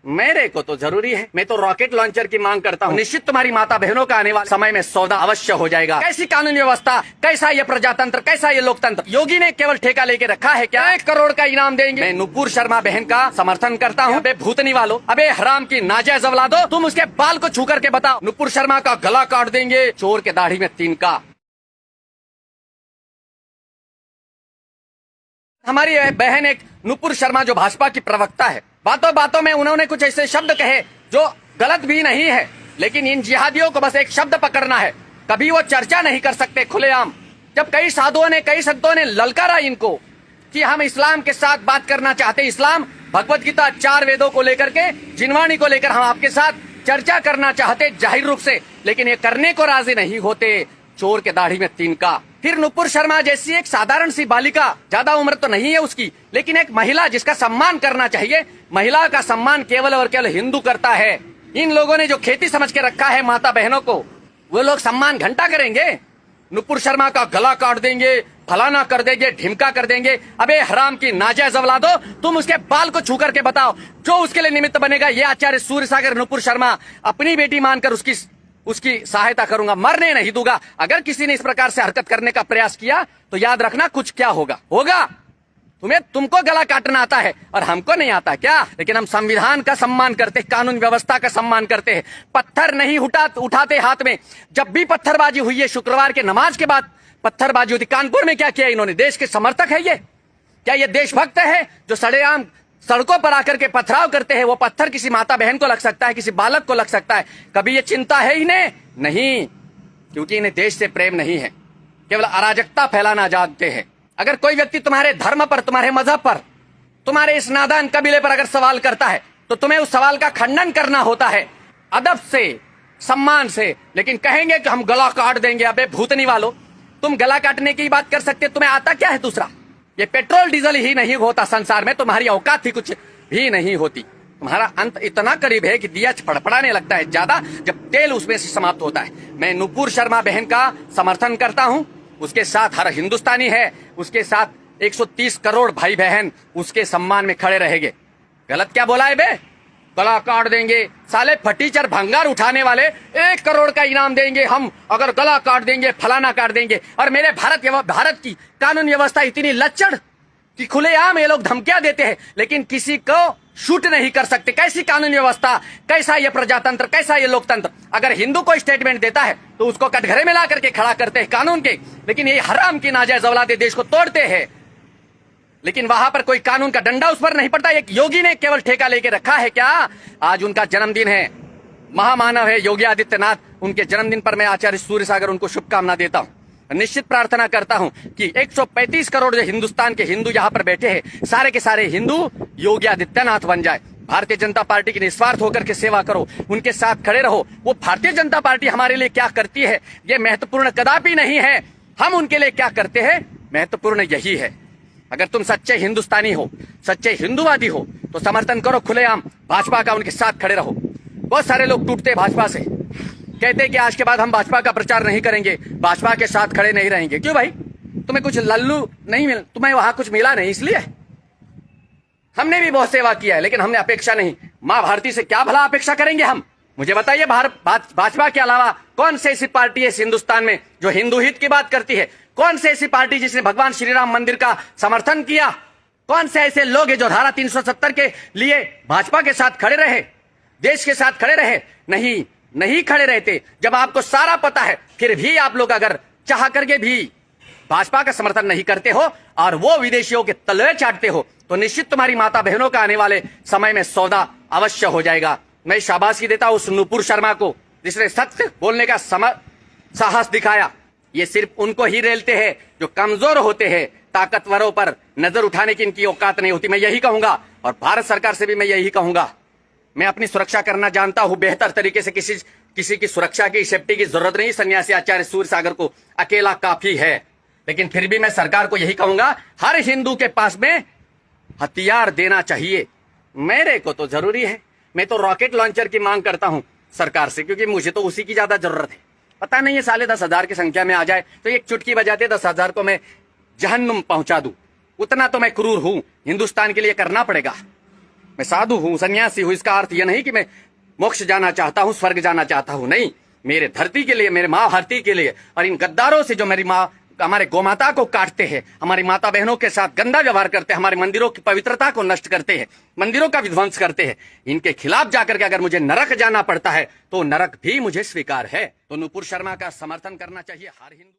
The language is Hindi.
मेरे को तो जरूरी है। मैं तो रॉकेट लॉन्चर की मांग करता हूँ। निश्चित तुम्हारी माता बहनों का आने वाले समय में सौदा अवश्य हो जाएगा। कैसी कानून व्यवस्था, कैसा ये प्रजातंत्र, कैसा ये लोकतंत्र। योगी ने केवल ठेका लेके रखा है क्या? 1 करोड़ का इनाम देंगे। मैं नुपुर शर्मा बहन का समर्थन करता हूँ। अबे भूतनी वालों, अबे हराम की नाजायज औलादो, तुम उसके बाल को छू करके बताओ। नुपुर शर्मा का गला काट देंगे, चोर के दाढ़ी में तिनका। हमारी बहन एक नुपुर शर्मा जो भाजपा की प्रवक्ता है, बातों बातों में उन्होंने कुछ ऐसे शब्द कहे जो गलत भी नहीं है, लेकिन इन जिहादियों को बस एक शब्द पकड़ना है। कभी वो चर्चा नहीं कर सकते खुलेआम। जब कई साधुओं ने, कई संतों ने ललकारा इनको कि हम इस्लाम के साथ बात करना चाहते, इस्लाम भगवत गीता 4 वेदों को लेकर के, जिनवाणी को लेकर हम आपके साथ चर्चा करना चाहते जाहिर रूप से, लेकिन ये करने को राजी नहीं होते। चोर के दाढ़ी में तिनका। फिर नुपुर शर्मा जैसी एक साधारण सी बालिका, ज्यादा उम्र तो नहीं है उसकी, लेकिन एक महिला जिसका सम्मान करना चाहिए, महिला का सम्मान केवल और केवल हिंदू करता है। इन लोगों ने जो खेती समझ के रखा है माता बहनों को, वो लोग सम्मान घंटा करेंगे। नुपुर शर्मा का गला काट देंगे, फलाना कर देंगे, ढिमका कर देंगे। अबे हराम की नाजायज औलादो, तुम उसके बाल को छू करके बताओ। जो उसके लिए निमित्त बनेगा, ये आचार्य सूर्यसागर नुपुर शर्मा अपनी बेटी मानकर उसकी सहायता करूंगा, मरने नहीं दूंगा। अगर किसी ने इस प्रकार से हरकत करने का प्रयास किया तो याद रखना कुछ क्या होगा। तुमको गला काटना आता है और हमको नहीं आता क्या? लेकिन हम संविधान का सम्मान करते हैं, कानून व्यवस्था का सम्मान करते हैं। पत्थर नहीं उठाते हाथ में। जब भी पत्थरबाजी हुई है, शुक्रवार के नमाज के बाद पत्थरबाजी होती। कानपुर में क्या किया इन्होंने? देश के समर्थक है ये? क्या ये देशभक्त है जो सड़ेआम सड़कों पर आकर के पथराव करते हैं? वो पत्थर किसी माता बहन को लग सकता है, किसी बालक को लग सकता है। कभी ये चिंता है इन्हें? नहीं, क्योंकि इन्हें देश से प्रेम नहीं है, केवल अराजकता फैलाना जानते हैं। अगर कोई व्यक्ति तुम्हारे धर्म पर, तुम्हारे मजहब पर, तुम्हारे इस नादान कबीले पर अगर सवाल करता है तो तुम्हें उस सवाल का खंडन करना होता है, अदब से, सम्मान से। लेकिन कहेंगे कि हम गला काट देंगे। अबे भूतनी वालों, तुम गला काटने की बात कर सकते, तुम्हें आता क्या है दूसरा? ये पेट्रोल डीजल ही नहीं होता संसार में, तुम्हारी औकात ही कुछ भी नहीं होती। तुम्हारा अंत इतना करीब है कि दिया फड़फड़ाने लगता है ज्यादा जब तेल उसमें से समाप्त होता है। मैं नुपुर शर्मा बहन का समर्थन करता हूं। उसके साथ हर हिंदुस्तानी है, उसके साथ 130 करोड़ भाई बहन उसके सम्मान में खड़े रहेंगे। गलत क्या बोला है बे? गला काट देंगे। साले फटीचर भंगार उठाने वाले 1 करोड़ का इनाम देंगे हम अगर गला काट देंगे, फलाना काट देंगे। और मेरे भारत की कानून व्यवस्था इतनी लच्चड़ कि खुलेआम ये लोग धमकियां देते हैं, लेकिन किसी को शूट नहीं कर सकते। कैसी कानून व्यवस्था, कैसा ये प्रजातंत्र, कैसा ये लोकतंत्र। अगर हिंदू को स्टेटमेंट देता है तो उसको कटघरे में ला करके खड़ा करते हैं कानून के, लेकिन ये हराम की नाजायज औलादे देश को तोड़ते हैं। लेकिन वहां पर कोई कानून का डंडा उस पर नहीं पड़ता। एक योगी ने केवल ठेका लेके रखा है क्या? आज उनका जन्मदिन है, महामानव है योगी आदित्यनाथ। उनके जन्मदिन पर मैं आचार्य सूर्यसागर उनको शुभकामना देता हूं। निश्चित प्रार्थना करता हूं कि 135 करोड़ जो हिंदुस्तान के हिंदू यहाँ पर बैठे हैं, सारे के सारे हिंदू योगी आदित्यनाथ बन जाए। भारतीय जनता पार्टी की निस्वार्थ होकर के सेवा करो, उनके साथ खड़े रहो। वो भारतीय जनता पार्टी हमारे लिए क्या करती है ये महत्वपूर्ण कदापि नहीं है, हम उनके लिए क्या करते हैं महत्वपूर्ण यही है। अगर तुम सच्चे हिंदुस्तानी हो, सच्चे हिंदूवादी हो, तो समर्थन करो खुलेआम भाजपा का, उनके साथ खड़े रहो। बहुत सारे लोग टूटते भाजपा से, कहते कि आज के बाद हम भाजपा का प्रचार नहीं करेंगे, भाजपा के साथ खड़े नहीं रहेंगे। क्यों भाई? तुम्हें कुछ लल्लू नहीं मिला, तुम्हें वहां कुछ मिला नहीं इसलिए? हमने भी बहुत सेवा किया है, लेकिन हमने अपेक्षा नहीं। माँ भारती से क्या भला अपेक्षा करेंगे हम? मुझे बताइए, भाजपा के अलावा कौन सी ऐसी पार्टी है इस हिंदुस्तान में जो हिंदू हित की बात करती है? कौन सी ऐसी पार्टी जिसने भगवान श्री राम मंदिर का समर्थन किया? कौन से ऐसे लोग हैं जो धारा 370 के लिए भाजपा के साथ खड़े रहे, देश के साथ खड़े रहे? नहीं खड़े रहते। जब आपको सारा पता है फिर भी आप लोग अगर चाह करके भी भाजपा का समर्थन नहीं करते हो और वो विदेशियों के तलवे चाटते हो, तो निश्चित तुम्हारी माता बहनों का आने वाले समय में सौदा अवश्य हो जाएगा। मैं शाबाशी देता हूं उस नुपुर शर्मा को जिसने सत्य बोलने का साहस दिखाया। ये सिर्फ उनको ही रेलते हैं जो कमजोर होते हैं, ताकतवरों पर नजर उठाने की इनकी औकात नहीं होती। मैं यही कहूंगा और भारत सरकार से भी मैं यही कहूंगा। मैं अपनी सुरक्षा करना जानता हूं बेहतर तरीके से, किसी की सुरक्षा की, सेफ्टी की जरूरत नहीं। सन्यासी आचार्य सूर्यसागर को अकेला काफी है। लेकिन फिर भी मैं सरकार को यही कहूंगा, हर हिंदू के पास में हथियार देना चाहिए। मेरे को तो जरूरी है। मैं तो रॉकेट लॉन्चर की मांग करता हूं सरकार से, क्योंकि मुझे तो उसी की ज्यादा जरूरत है। पता नहीं है साले 10,000 की संख्या में आ जाए तो एक चुटकी बजाते 10,000 को मैं जहन्नुम पहुंचा दूं। उतना तो मैं क्रूर हूं, हिंदुस्तान के लिए करना पड़ेगा। मैं साधु हूं, सन्यासी हूं, इसका अर्थ यह नहीं कि मैं मोक्ष जाना चाहता हूं, स्वर्ग जाना चाहता हूं। नहीं, मेरे धरती के लिए, मेरे माँ भारती के लिए, और इन गद्दारों से जो मेरी माँ, हमारे गोमाता को काटते हैं, हमारी माता बहनों के साथ गंदा व्यवहार करते हैं, हमारे मंदिरों की पवित्रता को नष्ट करते हैं, मंदिरों का विध्वंस करते हैं, इनके खिलाफ जाकर के अगर मुझे नरक जाना पड़ता है तो नरक भी मुझे स्वीकार है। तो नुपुर शर्मा का समर्थन करना चाहिए हर हिंदू।